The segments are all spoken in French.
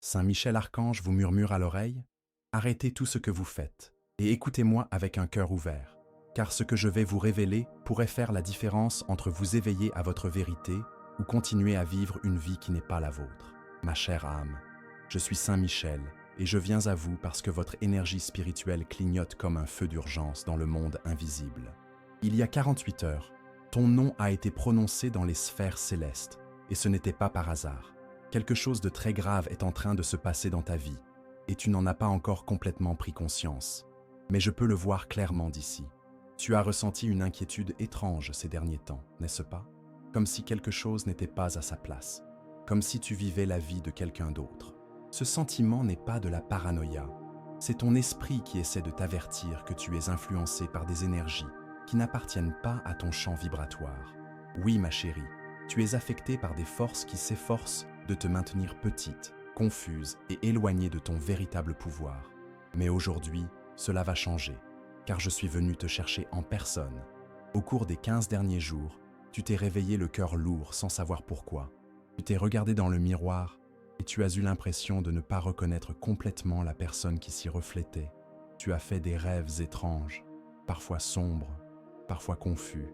Saint Michel Archange vous murmure à l'oreille: arrêtez tout ce que vous faites et écoutez-moi avec un cœur ouvert, car ce que je vais vous révéler pourrait faire la différence entre vous éveiller à votre vérité ou continuer à vivre une vie qui n'est pas la vôtre. Ma chère âme, je suis Saint Michel et je viens à vous parce que votre énergie spirituelle clignote comme un feu d'urgence dans le monde invisible. Il y a 48 heures, ton nom a été prononcé dans les sphères célestes, et ce n'était pas par hasard. Quelque chose de très grave est en train de se passer dans ta vie, et tu n'en as pas encore complètement pris conscience. Mais je peux le voir clairement d'ici. Tu as ressenti une inquiétude étrange ces derniers temps, n'est-ce pas? Comme si quelque chose n'était pas à sa place, comme si tu vivais la vie de quelqu'un d'autre. Ce sentiment n'est pas de la paranoïa, c'est ton esprit qui essaie de t'avertir que tu es influencé par des énergies qui n'appartiennent pas à ton champ vibratoire. Oui, ma chérie, tu es affectée par des forces qui s'efforcent de te maintenir petite, confuse et éloignée de ton véritable pouvoir. Mais aujourd'hui, cela va changer, car je suis venu te chercher en personne. Au cours des 15 derniers jours, tu t'es réveillé le cœur lourd sans savoir pourquoi. Tu t'es regardé dans le miroir et tu as eu l'impression de ne pas reconnaître complètement la personne qui s'y reflétait. Tu as fait des rêves étranges, parfois sombres, parfois confus,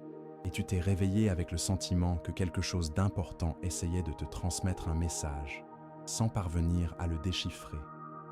et tu t'es réveillé avec le sentiment que quelque chose d'important essayait de te transmettre un message, sans parvenir à le déchiffrer.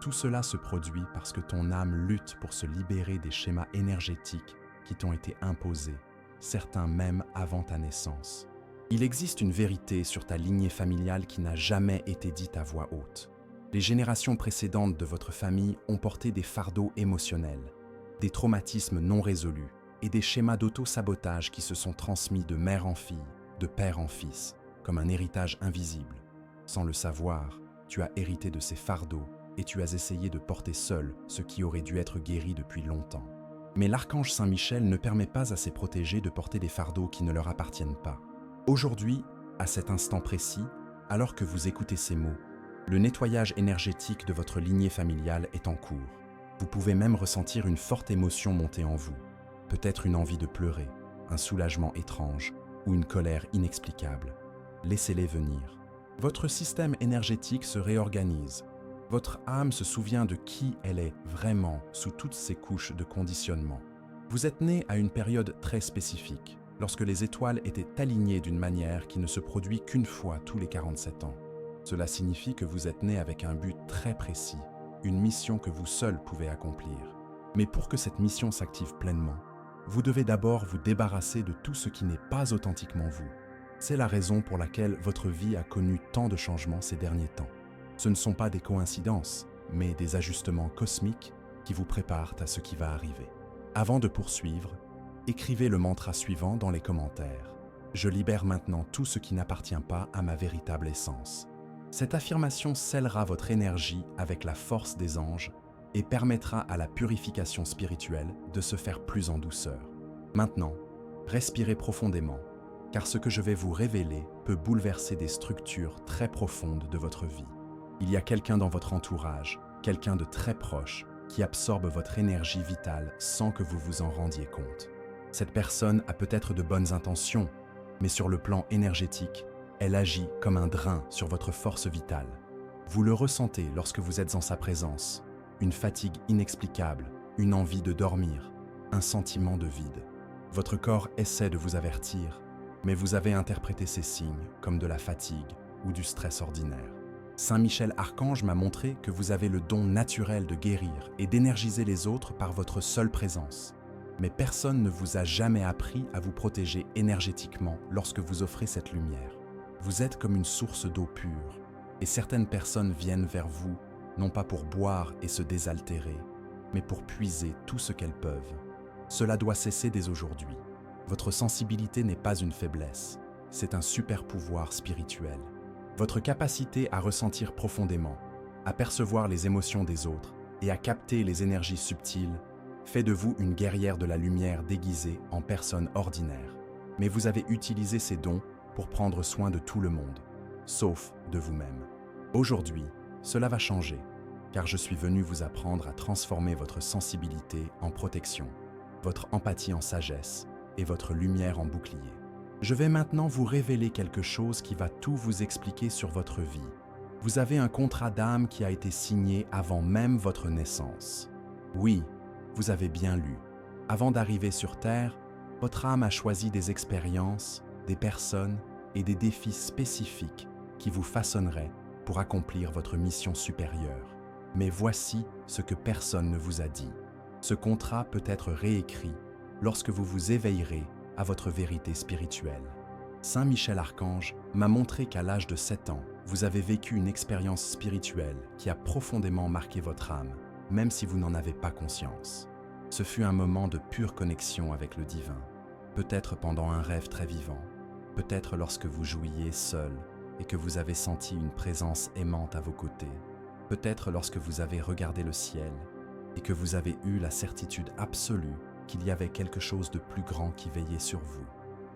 Tout cela se produit parce que ton âme lutte pour se libérer des schémas énergétiques qui t'ont été imposés, certains même avant ta naissance. Il existe une vérité sur ta lignée familiale qui n'a jamais été dite à voix haute. Les générations précédentes de votre famille ont porté des fardeaux émotionnels, des traumatismes non résolus, et des schémas d'auto-sabotage qui se sont transmis de mère en fille, de père en fils, comme un héritage invisible. Sans le savoir, tu as hérité de ces fardeaux et tu as essayé de porter seul ce qui aurait dû être guéri depuis longtemps. Mais l'archange Saint Michel ne permet pas à ses protégés de porter des fardeaux qui ne leur appartiennent pas. Aujourd'hui, à cet instant précis, alors que vous écoutez ces mots, le nettoyage énergétique de votre lignée familiale est en cours. Vous pouvez même ressentir une forte émotion monter en vous. Peut-être une envie de pleurer, un soulagement étrange ou une colère inexplicable. Laissez-les venir. Votre système énergétique se réorganise. Votre âme se souvient de qui elle est vraiment sous toutes ces couches de conditionnement. Vous êtes né à une période très spécifique, lorsque les étoiles étaient alignées d'une manière qui ne se produit qu'une fois tous les 47 ans. Cela signifie que vous êtes né avec un but très précis, une mission que vous seul pouvez accomplir. Mais pour que cette mission s'active pleinement, vous devez d'abord vous débarrasser de tout ce qui n'est pas authentiquement vous. C'est la raison pour laquelle votre vie a connu tant de changements ces derniers temps. Ce ne sont pas des coïncidences, mais des ajustements cosmiques qui vous préparent à ce qui va arriver. Avant de poursuivre, écrivez le mantra suivant dans les commentaires. Je libère maintenant tout ce qui n'appartient pas à ma véritable essence. Cette affirmation scellera votre énergie avec la force des anges et permettra à la purification spirituelle de se faire plus en douceur. Maintenant, respirez profondément, car ce que je vais vous révéler peut bouleverser des structures très profondes de votre vie. Il y a quelqu'un dans votre entourage, quelqu'un de très proche, qui absorbe votre énergie vitale sans que vous vous en rendiez compte. Cette personne a peut-être de bonnes intentions, mais sur le plan énergétique, elle agit comme un drain sur votre force vitale. Vous le ressentez lorsque vous êtes en sa présence. Une fatigue inexplicable, une envie de dormir, un sentiment de vide. Votre corps essaie de vous avertir, mais vous avez interprété ces signes comme de la fatigue ou du stress ordinaire. Saint Michel Archange m'a montré que vous avez le don naturel de guérir et d'énergiser les autres par votre seule présence. Mais personne ne vous a jamais appris à vous protéger énergétiquement lorsque vous offrez cette lumière. Vous êtes comme une source d'eau pure, et certaines personnes viennent vers vous non pas pour boire et se désaltérer, mais pour puiser tout ce qu'elles peuvent. Cela doit cesser dès aujourd'hui. Votre sensibilité n'est pas une faiblesse, c'est un super pouvoir spirituel. Votre capacité à ressentir profondément, à percevoir les émotions des autres et à capter les énergies subtiles fait de vous une guerrière de la lumière déguisée en personne ordinaire. Mais vous avez utilisé ces dons pour prendre soin de tout le monde, sauf de vous-même. Aujourd'hui, cela va changer, car je suis venu vous apprendre à transformer votre sensibilité en protection, votre empathie en sagesse et votre lumière en bouclier. Je vais maintenant vous révéler quelque chose qui va tout vous expliquer sur votre vie. Vous avez un contrat d'âme qui a été signé avant même votre naissance. Oui, vous avez bien lu. Avant d'arriver sur Terre, votre âme a choisi des expériences, des personnes et des défis spécifiques qui vous façonneraient pour accomplir votre mission supérieure. Mais voici ce que personne ne vous a dit. Ce contrat peut être réécrit lorsque vous vous éveillerez à votre vérité spirituelle. Saint Michel Archange m'a montré qu'à l'âge de 7 ans, vous avez vécu une expérience spirituelle qui a profondément marqué votre âme, même si vous n'en avez pas conscience. Ce fut un moment de pure connexion avec le divin, peut-être pendant un rêve très vivant, peut-être lorsque vous jouiez seul et que vous avez senti une présence aimante à vos côtés, peut-être lorsque vous avez regardé le ciel et que vous avez eu la certitude absolue qu'il y avait quelque chose de plus grand qui veillait sur vous.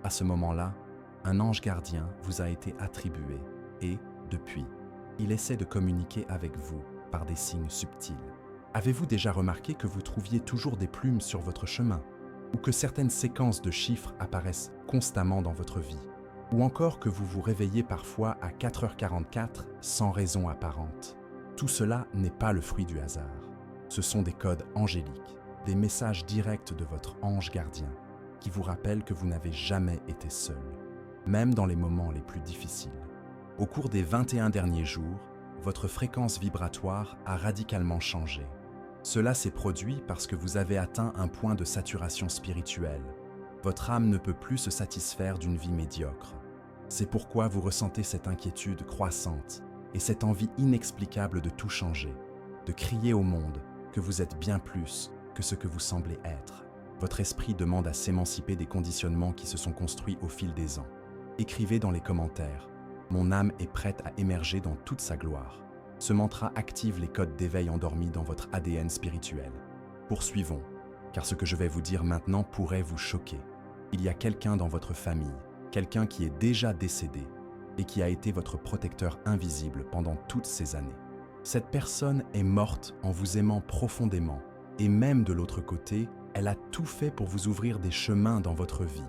À ce moment-là, un ange gardien vous a été attribué et, depuis, il essaie de communiquer avec vous par des signes subtils. Avez-vous déjà remarqué que vous trouviez toujours des plumes sur votre chemin, ou que certaines séquences de chiffres apparaissent constamment dans votre vie, ou encore que vous vous réveillez parfois à 4h44 sans raison apparente? Tout cela n'est pas le fruit du hasard. Ce sont des codes angéliques, des messages directs de votre ange gardien, qui vous rappellent que vous n'avez jamais été seul, même dans les moments les plus difficiles. Au cours des 21 derniers jours, votre fréquence vibratoire a radicalement changé. Cela s'est produit parce que vous avez atteint un point de saturation spirituelle. Votre âme ne peut plus se satisfaire d'une vie médiocre. C'est pourquoi vous ressentez cette inquiétude croissante et cette envie inexplicable de tout changer, de crier au monde que vous êtes bien plus que ce que vous semblez être. Votre esprit demande à s'émanciper des conditionnements qui se sont construits au fil des ans. Écrivez dans les commentaires « Mon âme est prête à émerger dans toute sa gloire ». Ce mantra active les codes d'éveil endormis dans votre ADN spirituel. Poursuivons, car ce que je vais vous dire maintenant pourrait vous choquer. Il y a quelqu'un dans votre famille, quelqu'un qui est déjà décédé et qui a été votre protecteur invisible pendant toutes ces années. Cette personne est morte en vous aimant profondément et même de l'autre côté, elle a tout fait pour vous ouvrir des chemins dans votre vie.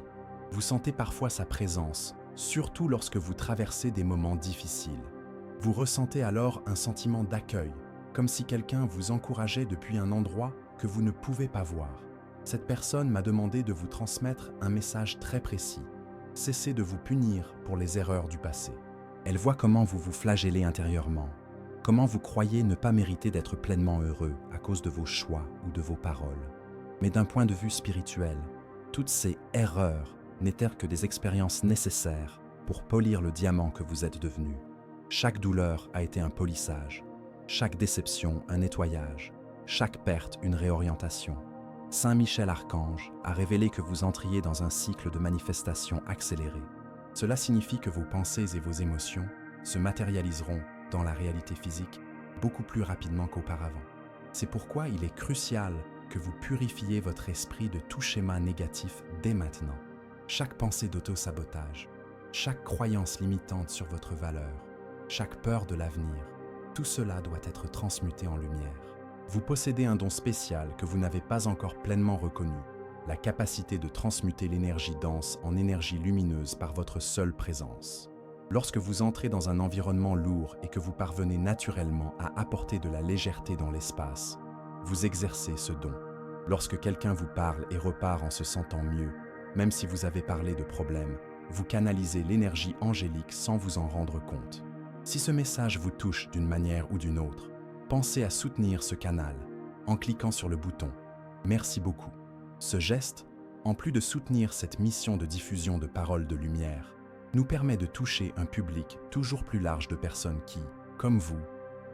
Vous sentez parfois sa présence, surtout lorsque vous traversez des moments difficiles. Vous ressentez alors un sentiment d'accueil, comme si quelqu'un vous encourageait depuis un endroit que vous ne pouvez pas voir. Cette personne m'a demandé de vous transmettre un message très précis. Cessez de vous punir pour les erreurs du passé. Elle voit comment vous vous flagellez intérieurement, comment vous croyez ne pas mériter d'être pleinement heureux à cause de vos choix ou de vos paroles. Mais d'un point de vue spirituel, toutes ces erreurs n'étaient que des expériences nécessaires pour polir le diamant que vous êtes devenu. Chaque douleur a été un polissage, chaque déception un nettoyage, chaque perte une réorientation. Saint Michel Archange a révélé que vous entriez dans un cycle de manifestation accéléré. Cela signifie que vos pensées et vos émotions se matérialiseront dans la réalité physique beaucoup plus rapidement qu'auparavant. C'est pourquoi il est crucial que vous purifiez votre esprit de tout schéma négatif dès maintenant. Chaque pensée d'auto-sabotage, chaque croyance limitante sur votre valeur, chaque peur de l'avenir, tout cela doit être transmuté en lumière. Vous possédez un don spécial que vous n'avez pas encore pleinement reconnu, la capacité de transmuter l'énergie dense en énergie lumineuse par votre seule présence. Lorsque vous entrez dans un environnement lourd et que vous parvenez naturellement à apporter de la légèreté dans l'espace, vous exercez ce don. Lorsque quelqu'un vous parle et repart en se sentant mieux, même si vous avez parlé de problèmes, vous canalisez l'énergie angélique sans vous en rendre compte. Si ce message vous touche d'une manière ou d'une autre, pensez à soutenir ce canal en cliquant sur le bouton « Merci beaucoup ». Ce geste, en plus de soutenir cette mission de diffusion de paroles de lumière, nous permet de toucher un public toujours plus large de personnes qui, comme vous,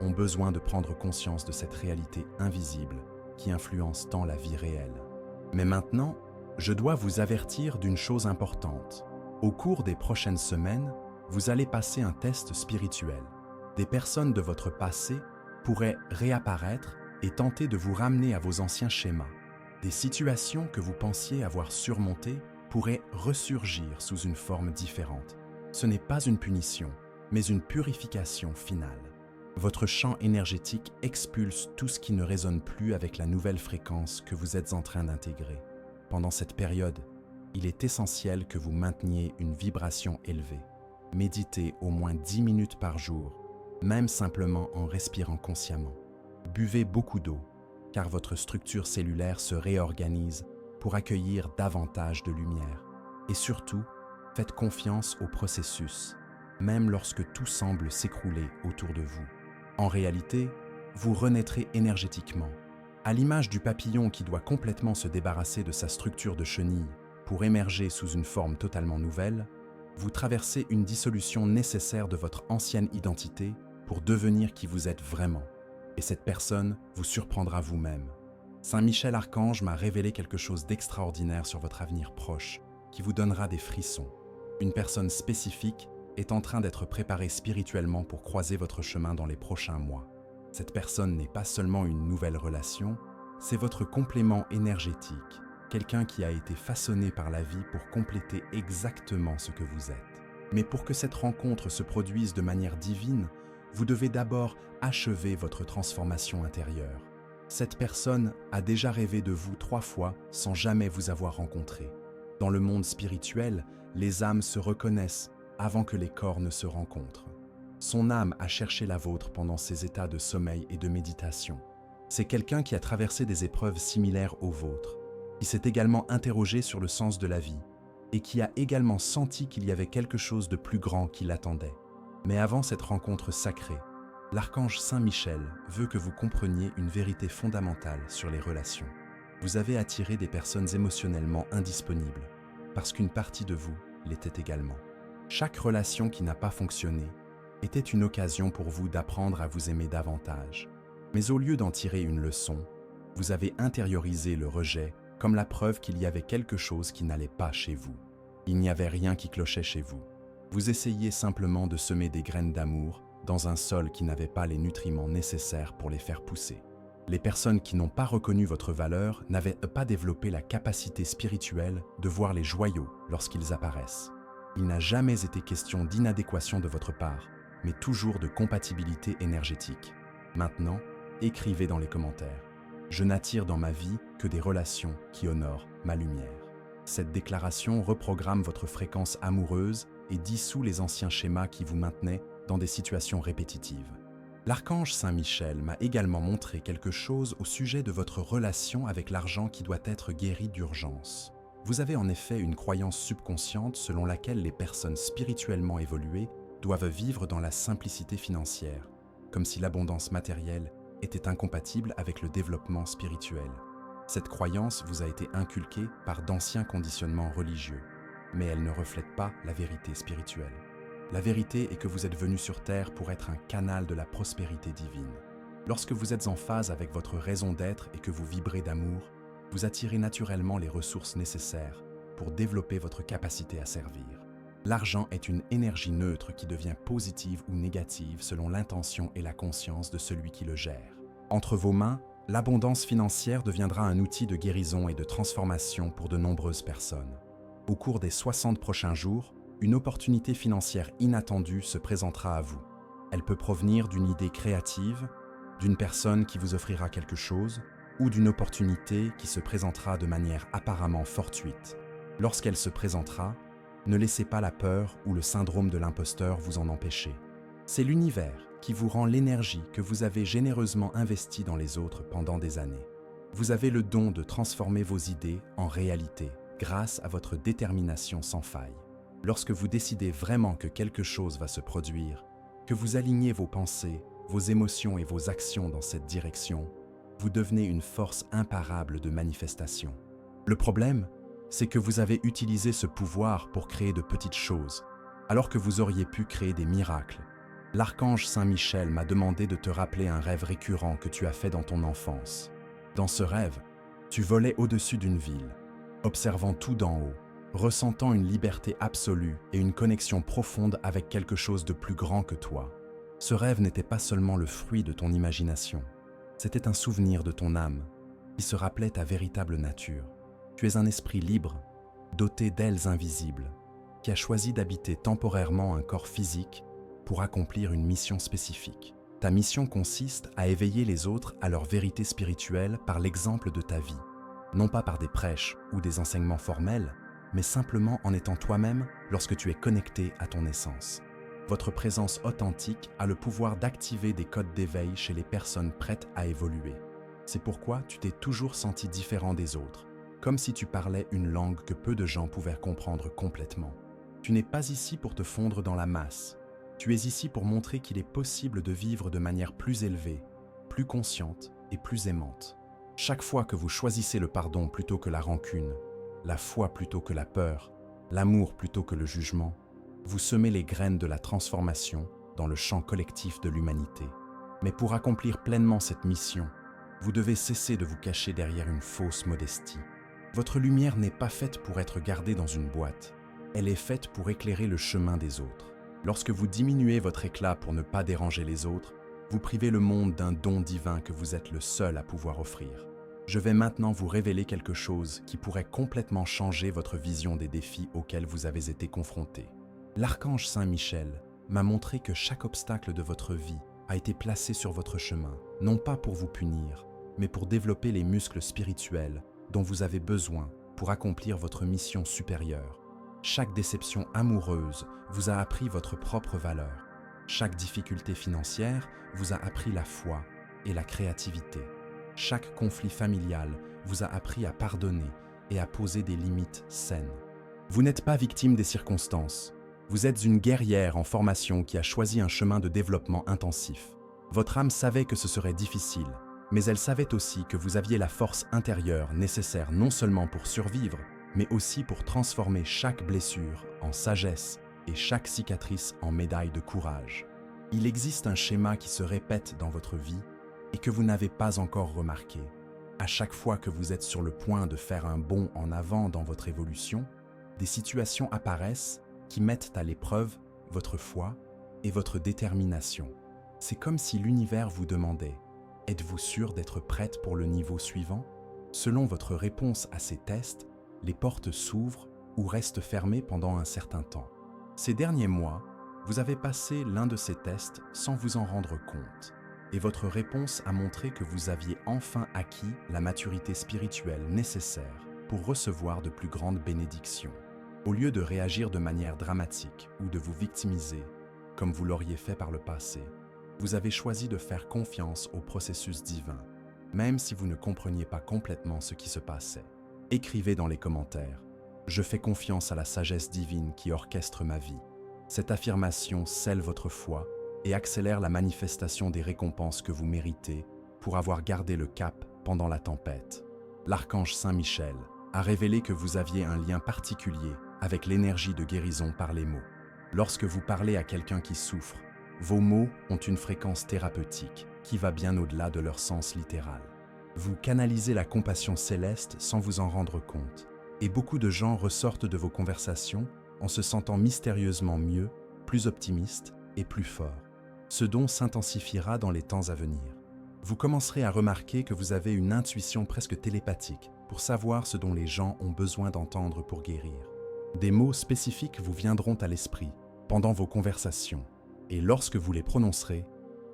ont besoin de prendre conscience de cette réalité invisible qui influence tant la vie réelle. Mais maintenant, je dois vous avertir d'une chose importante. Au cours des prochaines semaines, vous allez passer un test spirituel. Des personnes de votre passé pourraient réapparaître et tenter de vous ramener à vos anciens schémas. Des situations que vous pensiez avoir surmontées pourraient ressurgir sous une forme différente. Ce n'est pas une punition, mais une purification finale. Votre champ énergétique expulse tout ce qui ne résonne plus avec la nouvelle fréquence que vous êtes en train d'intégrer. Pendant cette période, il est essentiel que vous mainteniez une vibration élevée. Méditez au moins 10 minutes par jour même simplement en respirant consciemment. Buvez beaucoup d'eau, car votre structure cellulaire se réorganise pour accueillir davantage de lumière. Et surtout, faites confiance au processus, même lorsque tout semble s'écrouler autour de vous. En réalité, vous renaîtrez énergétiquement. À l'image du papillon qui doit complètement se débarrasser de sa structure de chenille pour émerger sous une forme totalement nouvelle, vous traversez une dissolution nécessaire de votre ancienne identité pour devenir qui vous êtes vraiment. Et cette personne vous surprendra vous-même. Saint Michel Archange m'a révélé quelque chose d'extraordinaire sur votre avenir proche, qui vous donnera des frissons. Une personne spécifique est en train d'être préparée spirituellement pour croiser votre chemin dans les prochains mois. Cette personne n'est pas seulement une nouvelle relation, c'est votre complément énergétique, quelqu'un qui a été façonné par la vie pour compléter exactement ce que vous êtes. Mais pour que cette rencontre se produise de manière divine, vous devez d'abord achever votre transformation intérieure. Cette personne a déjà rêvé de vous 3 fois sans jamais vous avoir rencontré. Dans le monde spirituel, les âmes se reconnaissent avant que les corps ne se rencontrent. Son âme a cherché la vôtre pendant ces états de sommeil et de méditation. C'est quelqu'un qui a traversé des épreuves similaires aux vôtres, qui s'est également interrogé sur le sens de la vie et qui a également senti qu'il y avait quelque chose de plus grand qui l'attendait. Mais avant cette rencontre sacrée, l'archange Saint Michel veut que vous compreniez une vérité fondamentale sur les relations. Vous avez attiré des personnes émotionnellement indisponibles, parce qu'une partie de vous l'était également. Chaque relation qui n'a pas fonctionné était une occasion pour vous d'apprendre à vous aimer davantage. Mais au lieu d'en tirer une leçon, vous avez intériorisé le rejet comme la preuve qu'il y avait quelque chose qui n'allait pas chez vous. Il n'y avait rien qui clochait chez vous. Vous essayiez simplement de semer des graines d'amour dans un sol qui n'avait pas les nutriments nécessaires pour les faire pousser. Les personnes qui n'ont pas reconnu votre valeur n'avaient pas développé la capacité spirituelle de voir les joyaux lorsqu'ils apparaissent. Il n'a jamais été question d'inadéquation de votre part, mais toujours de compatibilité énergétique. Maintenant, écrivez dans les commentaires. Je n'attire dans ma vie que des relations qui honorent ma lumière. Cette déclaration reprogramme votre fréquence amoureuse et dissout les anciens schémas qui vous maintenaient dans des situations répétitives. L'archange Saint Michel m'a également montré quelque chose au sujet de votre relation avec l'argent qui doit être guéri d'urgence. Vous avez en effet une croyance subconsciente selon laquelle les personnes spirituellement évoluées doivent vivre dans la simplicité financière, comme si l'abondance matérielle était incompatible avec le développement spirituel. Cette croyance vous a été inculquée par d'anciens conditionnements religieux, mais elle ne reflète pas la vérité spirituelle. La vérité est que vous êtes venu sur Terre pour être un canal de la prospérité divine. Lorsque vous êtes en phase avec votre raison d'être et que vous vibrez d'amour, vous attirez naturellement les ressources nécessaires pour développer votre capacité à servir. L'argent est une énergie neutre qui devient positive ou négative selon l'intention et la conscience de celui qui le gère. Entre vos mains, l'abondance financière deviendra un outil de guérison et de transformation pour de nombreuses personnes. Au cours des 60 prochains jours, une opportunité financière inattendue se présentera à vous. Elle peut provenir d'une idée créative, d'une personne qui vous offrira quelque chose, ou d'une opportunité qui se présentera de manière apparemment fortuite. Lorsqu'elle se présentera, ne laissez pas la peur ou le syndrome de l'imposteur vous en empêcher. C'est l'univers qui vous rend l'énergie que vous avez généreusement investie dans les autres pendant des années. Vous avez le don de transformer vos idées en réalité grâce à votre détermination sans faille. Lorsque vous décidez vraiment que quelque chose va se produire, que vous alignez vos pensées, vos émotions et vos actions dans cette direction, vous devenez une force imparable de manifestation. Le problème, c'est que vous avez utilisé ce pouvoir pour créer de petites choses, alors que vous auriez pu créer des miracles. L'archange Saint Michel m'a demandé de te rappeler un rêve récurrent que tu as fait dans ton enfance. Dans ce rêve, tu volais au-dessus d'une ville, observant tout d'en haut, ressentant une liberté absolue et une connexion profonde avec quelque chose de plus grand que toi. Ce rêve n'était pas seulement le fruit de ton imagination, c'était un souvenir de ton âme qui se rappelait ta véritable nature. Tu es un esprit libre, doté d'ailes invisibles, qui a choisi d'habiter temporairement un corps physique pour accomplir une mission spécifique. Ta mission consiste à éveiller les autres à leur vérité spirituelle par l'exemple de ta vie, non pas par des prêches ou des enseignements formels, mais simplement en étant toi-même lorsque tu es connecté à ton essence. Votre présence authentique a le pouvoir d'activer des codes d'éveil chez les personnes prêtes à évoluer. C'est pourquoi tu t'es toujours senti différent des autres, comme si tu parlais une langue que peu de gens pouvaient comprendre complètement. Tu n'es pas ici pour te fondre dans la masse. Tu es ici pour montrer qu'il est possible de vivre de manière plus élevée, plus consciente et plus aimante. Chaque fois que vous choisissez le pardon plutôt que la rancune, la foi plutôt que la peur, l'amour plutôt que le jugement, vous semez les graines de la transformation dans le champ collectif de l'humanité. Mais pour accomplir pleinement cette mission, vous devez cesser de vous cacher derrière une fausse modestie. Votre lumière n'est pas faite pour être gardée dans une boîte, elle est faite pour éclairer le chemin des autres. Lorsque vous diminuez votre éclat pour ne pas déranger les autres, vous privez le monde d'un don divin que vous êtes le seul à pouvoir offrir. Je vais maintenant vous révéler quelque chose qui pourrait complètement changer votre vision des défis auxquels vous avez été confrontés. L'archange Saint Michel m'a montré que chaque obstacle de votre vie a été placé sur votre chemin, non pas pour vous punir, mais pour développer les muscles spirituels dont vous avez besoin pour accomplir votre mission supérieure. Chaque déception amoureuse vous a appris votre propre valeur. Chaque difficulté financière vous a appris la foi et la créativité. Chaque conflit familial vous a appris à pardonner et à poser des limites saines. Vous n'êtes pas victime des circonstances. Vous êtes une guerrière en formation qui a choisi un chemin de développement intensif. Votre âme savait que ce serait difficile, mais elle savait aussi que vous aviez la force intérieure nécessaire non seulement pour survivre, mais aussi pour transformer chaque blessure en sagesse et chaque cicatrice en médaille de courage. Il existe un schéma qui se répète dans votre vie et que vous n'avez pas encore remarqué. À chaque fois que vous êtes sur le point de faire un bond en avant dans votre évolution, des situations apparaissent qui mettent à l'épreuve votre foi et votre détermination. C'est comme si l'univers vous demandait « Êtes-vous sûr d'être prête pour le niveau suivant ?» Selon votre réponse à ces tests, les portes s'ouvrent ou restent fermées pendant un certain temps. Ces derniers mois, vous avez passé l'un de ces tests sans vous en rendre compte, et votre réponse a montré que vous aviez enfin acquis la maturité spirituelle nécessaire pour recevoir de plus grandes bénédictions. Au lieu de réagir de manière dramatique ou de vous victimiser, comme vous l'auriez fait par le passé, vous avez choisi de faire confiance au processus divin, même si vous ne compreniez pas complètement ce qui se passait. Écrivez dans les commentaires « Je fais confiance à la sagesse divine qui orchestre ma vie ». Cette affirmation scelle votre foi et accélère la manifestation des récompenses que vous méritez pour avoir gardé le cap pendant la tempête. L'archange Saint Michel a révélé que vous aviez un lien particulier avec l'énergie de guérison par les mots. Lorsque vous parlez à quelqu'un qui souffre, vos mots ont une fréquence thérapeutique qui va bien au-delà de leur sens littéral. Vous canalisez la compassion céleste sans vous en rendre compte, et beaucoup de gens ressortent de vos conversations en se sentant mystérieusement mieux, plus optimistes et plus forts. Ce don s'intensifiera dans les temps à venir. Vous commencerez à remarquer que vous avez une intuition presque télépathique pour savoir ce dont les gens ont besoin d'entendre pour guérir. Des mots spécifiques vous viendront à l'esprit pendant vos conversations, et lorsque vous les prononcerez,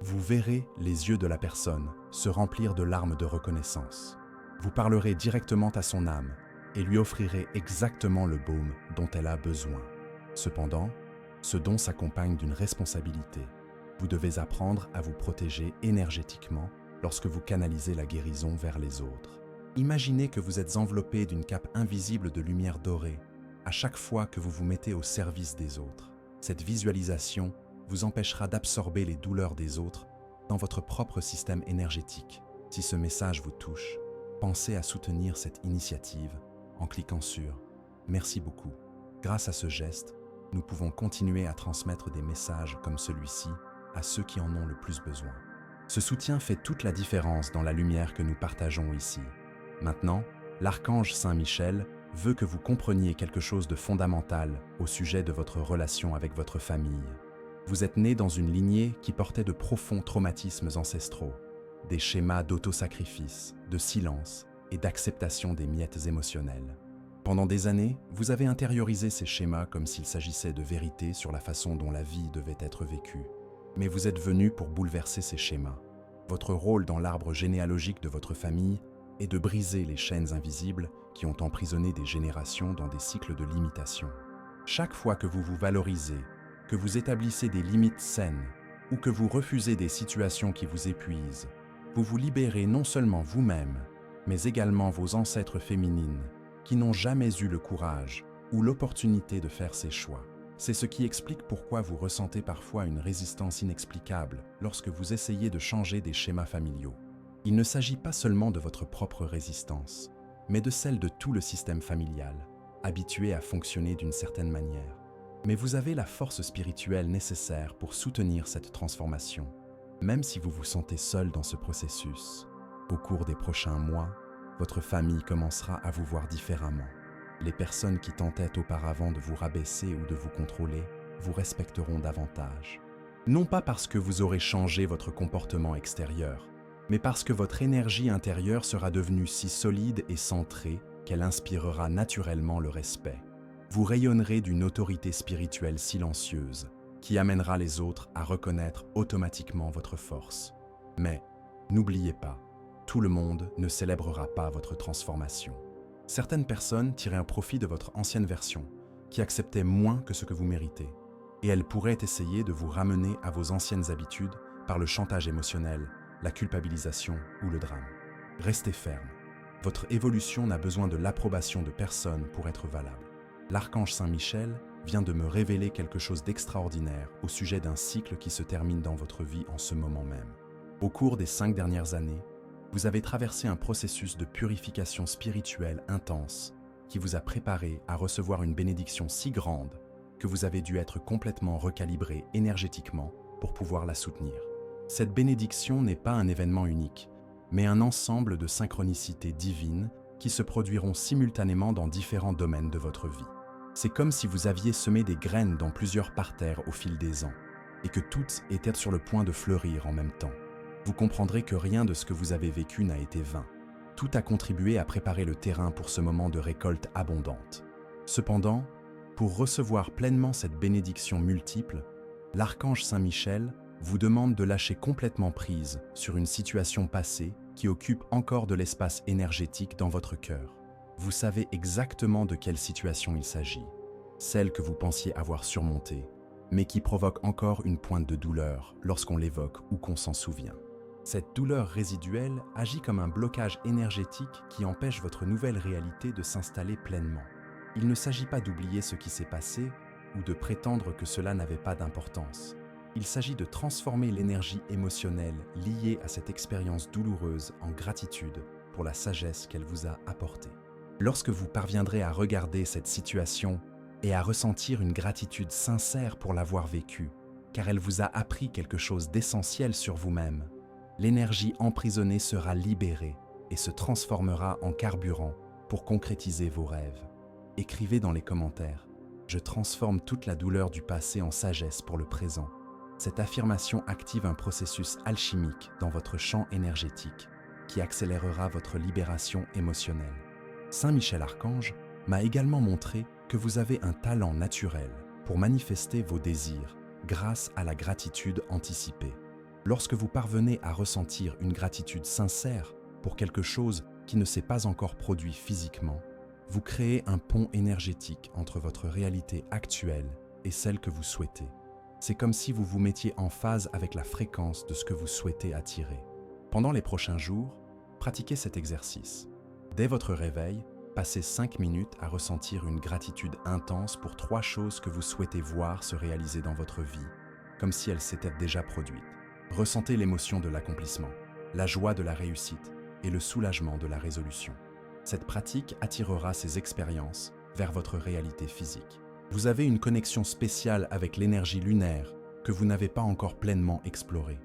vous verrez les yeux de la personne se remplir de larmes de reconnaissance. Vous parlerez directement à son âme et lui offrirez exactement le baume dont elle a besoin. Cependant, ce don s'accompagne d'une responsabilité. Vous devez apprendre à vous protéger énergétiquement lorsque vous canalisez la guérison vers les autres. Imaginez que vous êtes enveloppé d'une cape invisible de lumière dorée à chaque fois que vous vous mettez au service des autres. Cette visualisation vous empêchera d'absorber les douleurs des autres dans votre propre système énergétique. Si ce message vous touche, pensez à soutenir cette initiative en cliquant sur « Merci beaucoup ». Grâce à ce geste, nous pouvons continuer à transmettre des messages comme celui-ci à ceux qui en ont le plus besoin. Ce soutien fait toute la différence dans la lumière que nous partageons ici. Maintenant, l'archange Saint Michel veut que vous compreniez quelque chose de fondamental au sujet de votre relation avec votre famille. Vous êtes né dans une lignée qui portait de profonds traumatismes ancestraux, des schémas d'autosacrifice, de silence et d'acceptation des miettes émotionnelles. Pendant des années, vous avez intériorisé ces schémas comme s'il s'agissait de vérité sur la façon dont la vie devait être vécue. Mais vous êtes venu pour bouleverser ces schémas. Votre rôle dans l'arbre généalogique de votre famille est de briser les chaînes invisibles qui ont emprisonné des générations dans des cycles de limitation. Chaque fois que vous vous valorisez, que vous établissez des limites saines ou que vous refusez des situations qui vous épuisent, vous vous libérez non seulement vous-même, mais également vos ancêtres féminines qui n'ont jamais eu le courage ou l'opportunité de faire ces choix. C'est ce qui explique pourquoi vous ressentez parfois une résistance inexplicable lorsque vous essayez de changer des schémas familiaux. Il ne s'agit pas seulement de votre propre résistance, mais de celle de tout le système familial, habitué à fonctionner d'une certaine manière. Mais vous avez la force spirituelle nécessaire pour soutenir cette transformation, même si vous vous sentez seul dans ce processus. Au cours des prochains mois, votre famille commencera à vous voir différemment. Les personnes qui tentaient auparavant de vous rabaisser ou de vous contrôler vous respecteront davantage. Non pas parce que vous aurez changé votre comportement extérieur, mais parce que votre énergie intérieure sera devenue si solide et centrée qu'elle inspirera naturellement le respect. Vous rayonnerez d'une autorité spirituelle silencieuse qui amènera les autres à reconnaître automatiquement votre force. Mais n'oubliez pas, tout le monde ne célébrera pas votre transformation. Certaines personnes tiraient un profit de votre ancienne version, qui acceptait moins que ce que vous méritez, et elles pourraient essayer de vous ramener à vos anciennes habitudes par le chantage émotionnel, la culpabilisation ou le drame. Restez ferme. Votre évolution n'a besoin de l'approbation de personne pour être valable. L'archange Saint-Michel vient de me révéler quelque chose d'extraordinaire au sujet d'un cycle qui se termine dans votre vie en ce moment même. Au cours des 5 dernières années, vous avez traversé un processus de purification spirituelle intense qui vous a préparé à recevoir une bénédiction si grande que vous avez dû être complètement recalibré énergétiquement pour pouvoir la soutenir. Cette bénédiction n'est pas un événement unique, mais un ensemble de synchronicités divines qui se produiront simultanément dans différents domaines de votre vie. C'est comme si vous aviez semé des graines dans plusieurs parterres au fil des ans, et que toutes étaient sur le point de fleurir en même temps. Vous comprendrez que rien de ce que vous avez vécu n'a été vain. Tout a contribué à préparer le terrain pour ce moment de récolte abondante. Cependant, pour recevoir pleinement cette bénédiction multiple, l'archange Saint-Michel vous demande de lâcher complètement prise sur une situation passée qui occupe encore de l'espace énergétique dans votre cœur. Vous savez exactement de quelle situation il s'agit, celle que vous pensiez avoir surmontée, mais qui provoque encore une pointe de douleur lorsqu'on l'évoque ou qu'on s'en souvient. Cette douleur résiduelle agit comme un blocage énergétique qui empêche votre nouvelle réalité de s'installer pleinement. Il ne s'agit pas d'oublier ce qui s'est passé ou de prétendre que cela n'avait pas d'importance. Il s'agit de transformer l'énergie émotionnelle liée à cette expérience douloureuse en gratitude pour la sagesse qu'elle vous a apportée. Lorsque vous parviendrez à regarder cette situation et à ressentir une gratitude sincère pour l'avoir vécue, car elle vous a appris quelque chose d'essentiel sur vous-même, l'énergie emprisonnée sera libérée et se transformera en carburant pour concrétiser vos rêves. Écrivez dans les commentaires « Je transforme toute la douleur du passé en sagesse pour le présent ». Cette affirmation active un processus alchimique dans votre champ énergétique qui accélérera votre libération émotionnelle. Saint Michel Archange m'a également montré que vous avez un talent naturel pour manifester vos désirs grâce à la gratitude anticipée. Lorsque vous parvenez à ressentir une gratitude sincère pour quelque chose qui ne s'est pas encore produit physiquement, vous créez un pont énergétique entre votre réalité actuelle et celle que vous souhaitez. C'est comme si vous vous mettiez en phase avec la fréquence de ce que vous souhaitez attirer. Pendant les prochains jours, pratiquez cet exercice. Dès votre réveil, passez 5 minutes à ressentir une gratitude intense pour 3 choses que vous souhaitez voir se réaliser dans votre vie, comme si elles s'étaient déjà produites. Ressentez l'émotion de l'accomplissement, la joie de la réussite et le soulagement de la résolution. Cette pratique attirera ces expériences vers votre réalité physique. Vous avez une connexion spéciale avec l'énergie lunaire que vous n'avez pas encore pleinement explorée.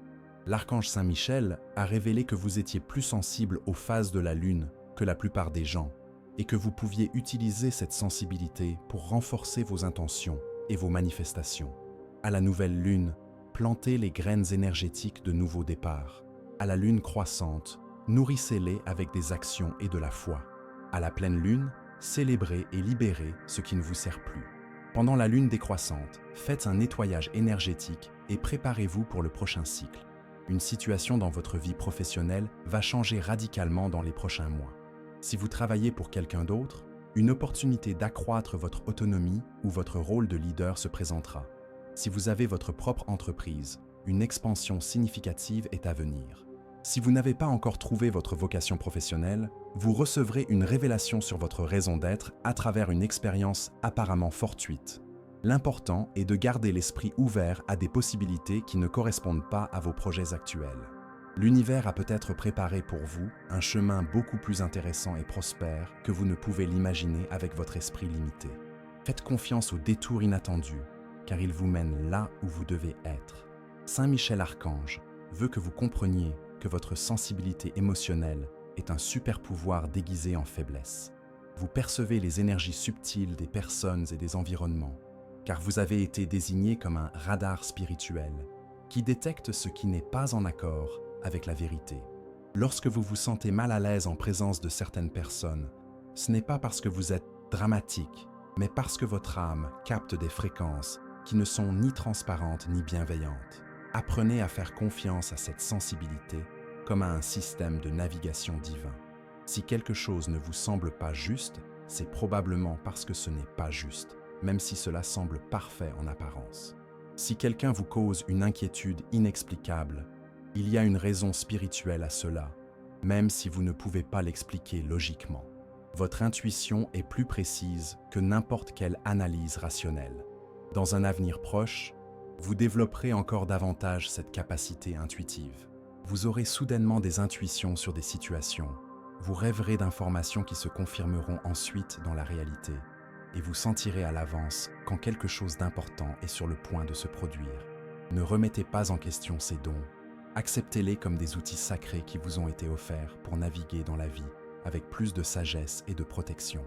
L'archange Saint-Michel a révélé que vous étiez plus sensible aux phases de la Lune que la plupart des gens et que vous pouviez utiliser cette sensibilité pour renforcer vos intentions et vos manifestations. À la nouvelle Lune, plantez les graines énergétiques de nouveaux départs. À la Lune croissante, nourrissez-les avec des actions et de la foi. À la pleine Lune, célébrez et libérez ce qui ne vous sert plus. Pendant la Lune décroissante, faites un nettoyage énergétique et préparez-vous pour le prochain cycle. Une situation dans votre vie professionnelle va changer radicalement dans les prochains mois. Si vous travaillez pour quelqu'un d'autre, une opportunité d'accroître votre autonomie ou votre rôle de leader se présentera. Si vous avez votre propre entreprise, une expansion significative est à venir. Si vous n'avez pas encore trouvé votre vocation professionnelle, vous recevrez une révélation sur votre raison d'être à travers une expérience apparemment fortuite. L'important est de garder l'esprit ouvert à des possibilités qui ne correspondent pas à vos projets actuels. L'univers a peut-être préparé pour vous un chemin beaucoup plus intéressant et prospère que vous ne pouvez l'imaginer avec votre esprit limité. Faites confiance aux détours inattendus, car ils vous mènent là où vous devez être. Saint Michel Archange veut que vous compreniez que votre sensibilité émotionnelle est un super pouvoir déguisé en faiblesse. Vous percevez les énergies subtiles des personnes et des environnements, car vous avez été désigné comme un radar spirituel qui détecte ce qui n'est pas en accord avec la vérité. Lorsque vous vous sentez mal à l'aise en présence de certaines personnes, ce n'est pas parce que vous êtes dramatique, mais parce que votre âme capte des fréquences qui ne sont ni transparentes ni bienveillantes. Apprenez à faire confiance à cette sensibilité comme à un système de navigation divin. Si quelque chose ne vous semble pas juste, c'est probablement parce que ce n'est pas juste, même si cela semble parfait en apparence. Si quelqu'un vous cause une inquiétude inexplicable, il y a une raison spirituelle à cela, même si vous ne pouvez pas l'expliquer logiquement. Votre intuition est plus précise que n'importe quelle analyse rationnelle. Dans un avenir proche, vous développerez encore davantage cette capacité intuitive. Vous aurez soudainement des intuitions sur des situations. Vous rêverez d'informations qui se confirmeront ensuite dans la réalité. Et vous sentirez à l'avance quand quelque chose d'important est sur le point de se produire. Ne remettez pas en question ces dons. Acceptez-les comme des outils sacrés qui vous ont été offerts pour naviguer dans la vie avec plus de sagesse et de protection.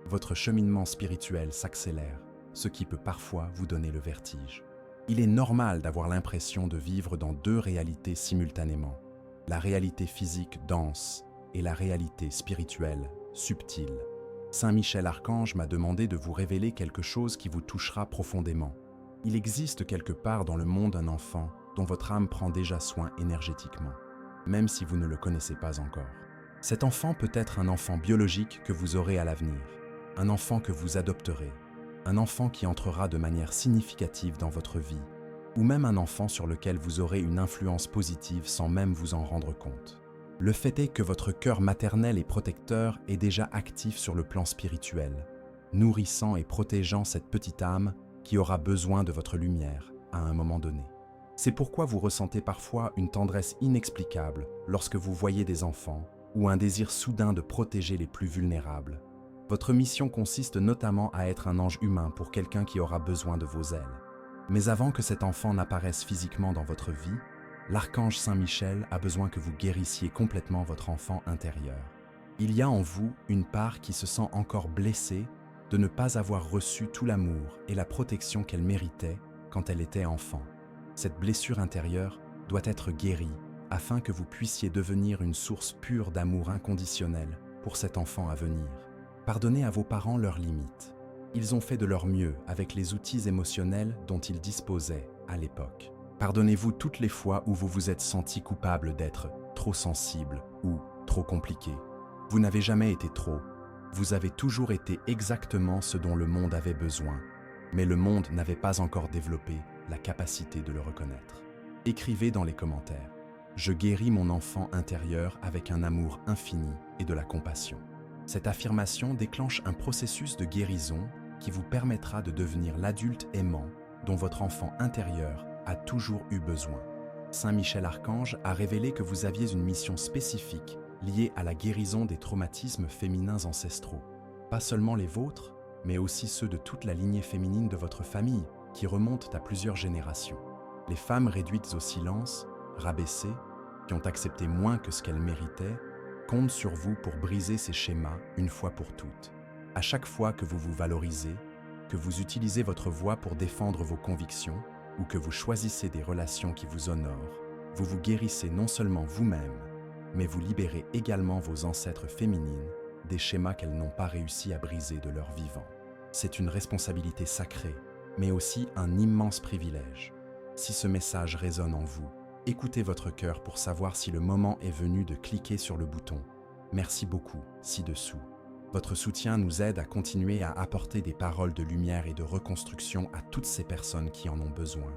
Votre cheminement spirituel s'accélère, ce qui peut parfois vous donner le vertige. Il est normal d'avoir l'impression de vivre dans deux réalités simultanément, la réalité physique dense et la réalité spirituelle subtile. Saint Michel Archange m'a demandé de vous révéler quelque chose qui vous touchera profondément. Il existe quelque part dans le monde un enfant dont votre âme prend déjà soin énergétiquement, même si vous ne le connaissez pas encore. Cet enfant peut être un enfant biologique que vous aurez à l'avenir, un enfant que vous adopterez, un enfant qui entrera de manière significative dans votre vie, ou même un enfant sur lequel vous aurez une influence positive sans même vous en rendre compte. Le fait est que votre cœur maternel et protecteur est déjà actif sur le plan spirituel, nourrissant et protégeant cette petite âme qui aura besoin de votre lumière à un moment donné. C'est pourquoi vous ressentez parfois une tendresse inexplicable lorsque vous voyez des enfants ou un désir soudain de protéger les plus vulnérables. Votre mission consiste notamment à être un ange humain pour quelqu'un qui aura besoin de vos ailes. Mais avant que cet enfant n'apparaisse physiquement dans votre vie, l'archange Saint Michel a besoin que vous guérissiez complètement votre enfant intérieur. Il y a en vous une part qui se sent encore blessée de ne pas avoir reçu tout l'amour et la protection qu'elle méritait quand elle était enfant. Cette blessure intérieure doit être guérie afin que vous puissiez devenir une source pure d'amour inconditionnel pour cet enfant à venir. Pardonnez à vos parents leurs limites. Ils ont fait de leur mieux avec les outils émotionnels dont ils disposaient à l'époque. Pardonnez-vous toutes les fois où vous vous êtes senti coupable d'être trop sensible ou trop compliqué. Vous n'avez jamais été trop. Vous avez toujours été exactement ce dont le monde avait besoin, mais le monde n'avait pas encore développé la capacité de le reconnaître. Écrivez dans les commentaires « Je guéris mon enfant intérieur avec un amour infini et de la compassion ». Cette affirmation déclenche un processus de guérison qui vous permettra de devenir l'adulte aimant dont votre enfant intérieur a toujours eu besoin. Saint Michel Archange a révélé que vous aviez une mission spécifique liée à la guérison des traumatismes féminins ancestraux. Pas seulement les vôtres, mais aussi ceux de toute la lignée féminine de votre famille qui remontent à plusieurs générations. Les femmes réduites au silence, rabaissées, qui ont accepté moins que ce qu'elles méritaient, comptent sur vous pour briser ces schémas une fois pour toutes. À chaque fois que vous vous valorisez, que vous utilisez votre voix pour défendre vos convictions ou que vous choisissez des relations qui vous honorent, vous vous guérissez non seulement vous-même, mais vous libérez également vos ancêtres féminines des schémas qu'elles n'ont pas réussi à briser de leur vivant. C'est une responsabilité sacrée, mais aussi un immense privilège. Si ce message résonne en vous, écoutez votre cœur pour savoir si le moment est venu de cliquer sur le bouton « Merci beaucoup » ci-dessous. Votre soutien nous aide à continuer à apporter des paroles de lumière et de reconstruction à toutes ces personnes qui en ont besoin.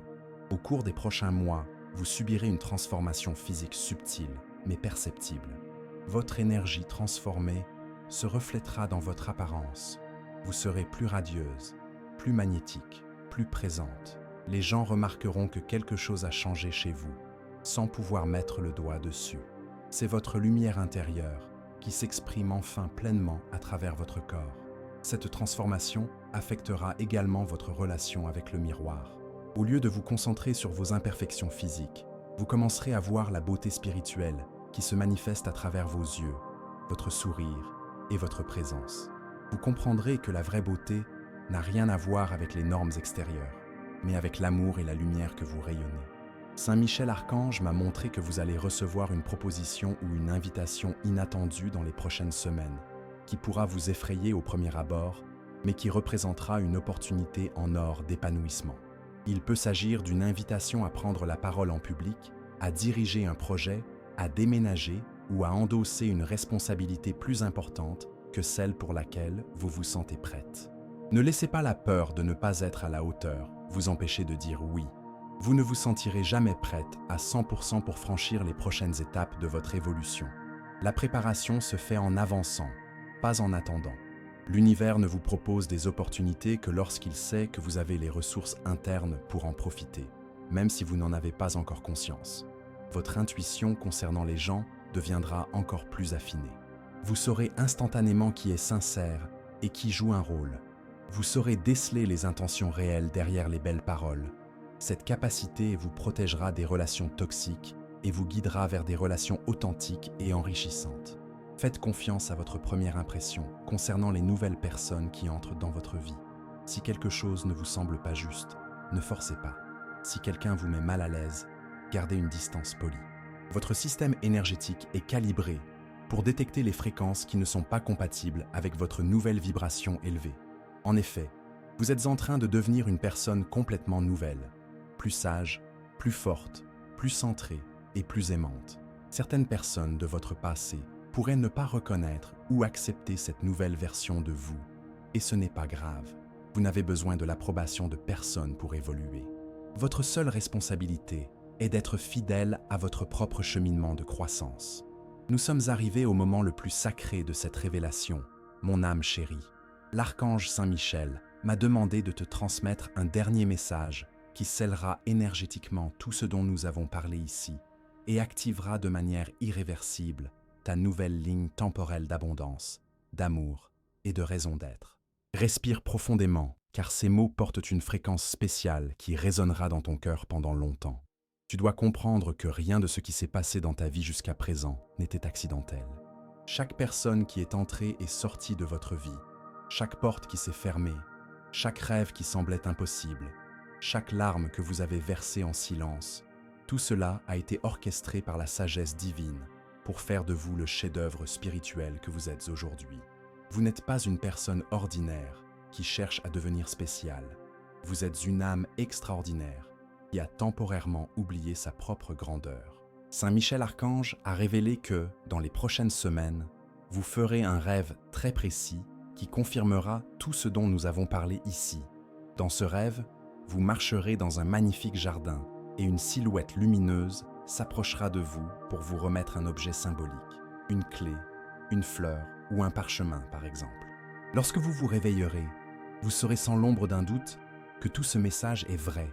Au cours des prochains mois, vous subirez une transformation physique subtile, mais perceptible. Votre énergie transformée se reflètera dans votre apparence. Vous serez plus radieuse, plus magnétique, plus présente. Les gens remarqueront que quelque chose a changé chez vous, sans pouvoir mettre le doigt dessus. C'est votre lumière intérieure qui s'exprime enfin pleinement à travers votre corps. Cette transformation affectera également votre relation avec le miroir. Au lieu de vous concentrer sur vos imperfections physiques, vous commencerez à voir la beauté spirituelle qui se manifeste à travers vos yeux, votre sourire et votre présence. Vous comprendrez que la vraie beauté n'a rien à voir avec les normes extérieures, mais avec l'amour et la lumière que vous rayonnez. Saint Michel Archange m'a montré que vous allez recevoir une proposition ou une invitation inattendue dans les prochaines semaines, qui pourra vous effrayer au premier abord, mais qui représentera une opportunité en or d'épanouissement. Il peut s'agir d'une invitation à prendre la parole en public, à diriger un projet, à déménager ou à endosser une responsabilité plus importante que celle pour laquelle vous vous sentez prête. Ne laissez pas la peur de ne pas être à la hauteur vous empêcher de dire oui. Vous ne vous sentirez jamais prête à 100% pour franchir les prochaines étapes de votre évolution. La préparation se fait en avançant, pas en attendant. L'univers ne vous propose des opportunités que lorsqu'il sait que vous avez les ressources internes pour en profiter, même si vous n'en avez pas encore conscience. Votre intuition concernant les gens deviendra encore plus affinée. Vous saurez instantanément qui est sincère et qui joue un rôle. Vous saurez déceler les intentions réelles derrière les belles paroles. Cette capacité vous protégera des relations toxiques et vous guidera vers des relations authentiques et enrichissantes. Faites confiance à votre première impression concernant les nouvelles personnes qui entrent dans votre vie. Si quelque chose ne vous semble pas juste, ne forcez pas. Si quelqu'un vous met mal à l'aise, gardez une distance polie. Votre système énergétique est calibré pour détecter les fréquences qui ne sont pas compatibles avec votre nouvelle vibration élevée. En effet, vous êtes en train de devenir une personne complètement nouvelle, plus sage, plus forte, plus centrée et plus aimante. Certaines personnes de votre passé pourraient ne pas reconnaître ou accepter cette nouvelle version de vous. Et ce n'est pas grave. Vous n'avez besoin de l'approbation de personne pour évoluer. Votre seule responsabilité est d'être fidèle à votre propre cheminement de croissance. Nous sommes arrivés au moment le plus sacré de cette révélation, mon âme chérie. L'archange Saint Michel m'a demandé de te transmettre un dernier message qui scellera énergétiquement tout ce dont nous avons parlé ici et activera de manière irréversible ta nouvelle ligne temporelle d'abondance, d'amour et de raison d'être. Respire profondément, car ces mots portent une fréquence spéciale qui résonnera dans ton cœur pendant longtemps. Tu dois comprendre que rien de ce qui s'est passé dans ta vie jusqu'à présent n'était accidentel. Chaque personne qui est entrée et sortie de votre vie, chaque porte qui s'est fermée, chaque rêve qui semblait impossible, chaque larme que vous avez versée en silence, tout cela a été orchestré par la sagesse divine pour faire de vous le chef-d'œuvre spirituel que vous êtes aujourd'hui. Vous n'êtes pas une personne ordinaire qui cherche à devenir spéciale. Vous êtes une âme extraordinaire qui a temporairement oublié sa propre grandeur. Saint Michel Archange a révélé que, dans les prochaines semaines, vous ferez un rêve très précis qui confirmera tout ce dont nous avons parlé ici. Dans ce rêve, vous marcherez dans un magnifique jardin et une silhouette lumineuse s'approchera de vous pour vous remettre un objet symbolique, une clé, une fleur ou un parchemin par exemple. Lorsque vous vous réveillerez, vous saurez sans l'ombre d'un doute que tout ce message est vrai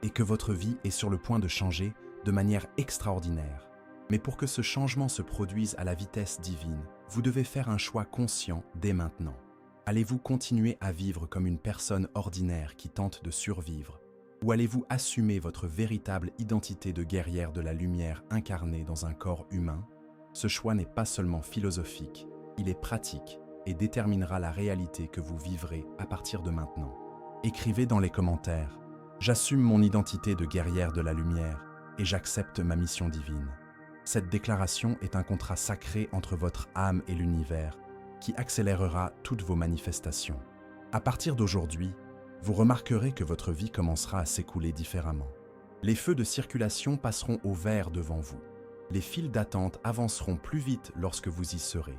et que votre vie est sur le point de changer de manière extraordinaire. Mais pour que ce changement se produise à la vitesse divine, vous devez faire un choix conscient dès maintenant. Allez-vous continuer à vivre comme une personne ordinaire qui tente de survivre, ou allez-vous assumer votre véritable identité de guerrière de la lumière incarnée dans un corps humain? Ce choix n'est pas seulement philosophique, il est pratique et déterminera la réalité que vous vivrez à partir de maintenant. Écrivez dans les commentaires « J'assume mon identité de guerrière de la lumière et j'accepte ma mission divine ». Cette déclaration est un contrat sacré entre votre âme et l'univers qui accélérera toutes vos manifestations. À partir d'aujourd'hui, vous remarquerez que votre vie commencera à s'écouler différemment. Les feux de circulation passeront au vert devant vous. Les files d'attente avanceront plus vite lorsque vous y serez.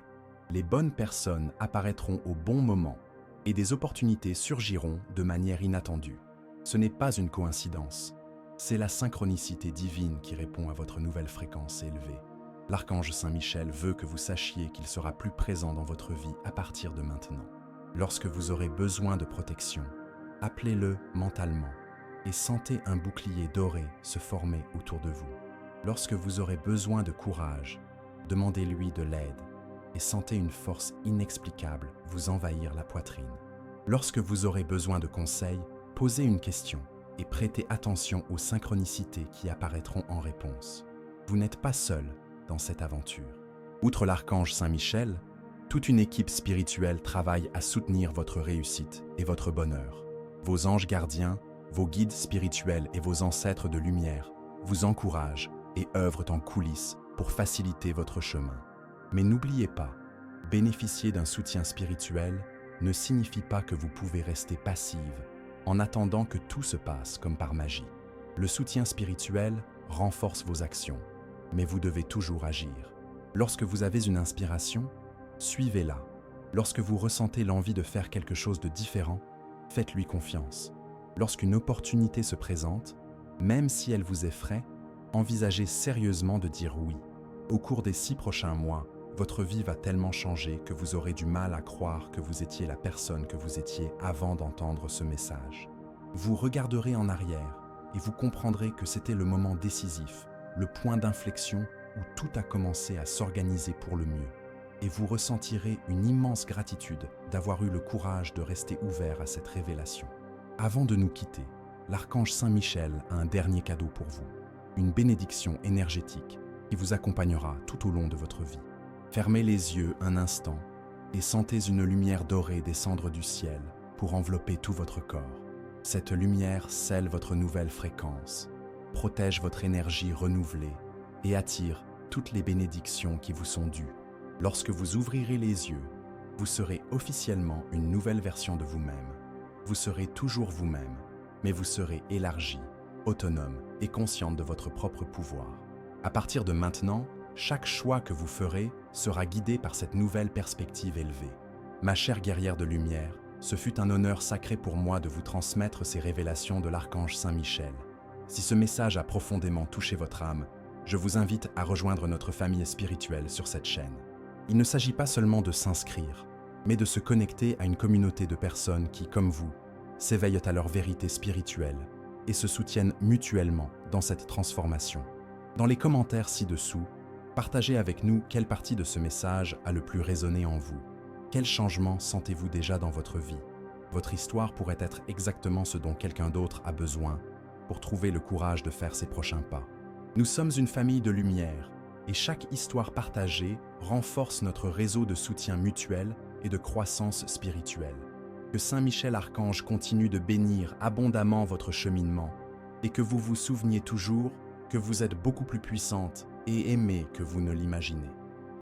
Les bonnes personnes apparaîtront au bon moment et des opportunités surgiront de manière inattendue. Ce n'est pas une coïncidence, c'est la synchronicité divine qui répond à votre nouvelle fréquence élevée. L'archange Saint-Michel veut que vous sachiez qu'il sera plus présent dans votre vie à partir de maintenant. Lorsque vous aurez besoin de protection, appelez-le mentalement et sentez un bouclier doré se former autour de vous. Lorsque vous aurez besoin de courage, demandez-lui de l'aide et sentez une force inexplicable vous envahir la poitrine. Lorsque vous aurez besoin de conseils, posez une question et prêtez attention aux synchronicités qui apparaîtront en réponse. Vous n'êtes pas seul dans cette aventure. Outre l'archange Saint-Michel, toute une équipe spirituelle travaille à soutenir votre réussite et votre bonheur. Vos anges gardiens, vos guides spirituels et vos ancêtres de lumière vous encouragent et œuvrent en coulisses pour faciliter votre chemin. Mais n'oubliez pas, bénéficier d'un soutien spirituel ne signifie pas que vous pouvez rester passive en attendant que tout se passe comme par magie. Le soutien spirituel renforce vos actions, mais vous devez toujours agir. Lorsque vous avez une inspiration, suivez-la. Lorsque vous ressentez l'envie de faire quelque chose de différent, faites-lui confiance. Lorsqu'une opportunité se présente, même si elle vous effraie, envisagez sérieusement de dire oui. Au cours des 6 prochains mois, votre vie va tellement changer que vous aurez du mal à croire que vous étiez la personne que vous étiez avant d'entendre ce message. Vous regarderez en arrière et vous comprendrez que c'était le moment décisif, le point d'inflexion où tout a commencé à s'organiser pour le mieux. Et vous ressentirez une immense gratitude d'avoir eu le courage de rester ouvert à cette révélation. Avant de nous quitter, l'archange Saint-Michel a un dernier cadeau pour vous, une bénédiction énergétique qui vous accompagnera tout au long de votre vie. Fermez les yeux un instant et sentez une lumière dorée descendre du ciel pour envelopper tout votre corps. Cette lumière scelle votre nouvelle fréquence, protège votre énergie renouvelée et attire toutes les bénédictions qui vous sont dues. Lorsque vous ouvrirez les yeux, vous serez officiellement une nouvelle version de vous-même. Vous serez toujours vous-même, mais vous serez élargie, autonome et consciente de votre propre pouvoir. À partir de maintenant, chaque choix que vous ferez sera guidé par cette nouvelle perspective élevée. Ma chère guerrière de lumière, ce fut un honneur sacré pour moi de vous transmettre ces révélations de l'archange Saint-Michel. Si ce message a profondément touché votre âme, je vous invite à rejoindre notre famille spirituelle sur cette chaîne. Il ne s'agit pas seulement de s'inscrire, mais de se connecter à une communauté de personnes qui, comme vous, s'éveillent à leur vérité spirituelle et se soutiennent mutuellement dans cette transformation. Dans les commentaires ci-dessous, partagez avec nous quelle partie de ce message a le plus résonné en vous. Quel changement sentez-vous déjà dans votre vie? Votre histoire pourrait être exactement ce dont quelqu'un d'autre a besoin pour trouver le courage de faire ses prochains pas. Nous sommes une famille de lumière et chaque histoire partagée renforce notre réseau de soutien mutuel et de croissance spirituelle. Que Saint Michel Archange continue de bénir abondamment votre cheminement et que vous vous souveniez toujours que vous êtes beaucoup plus puissante et aimée que vous ne l'imaginez.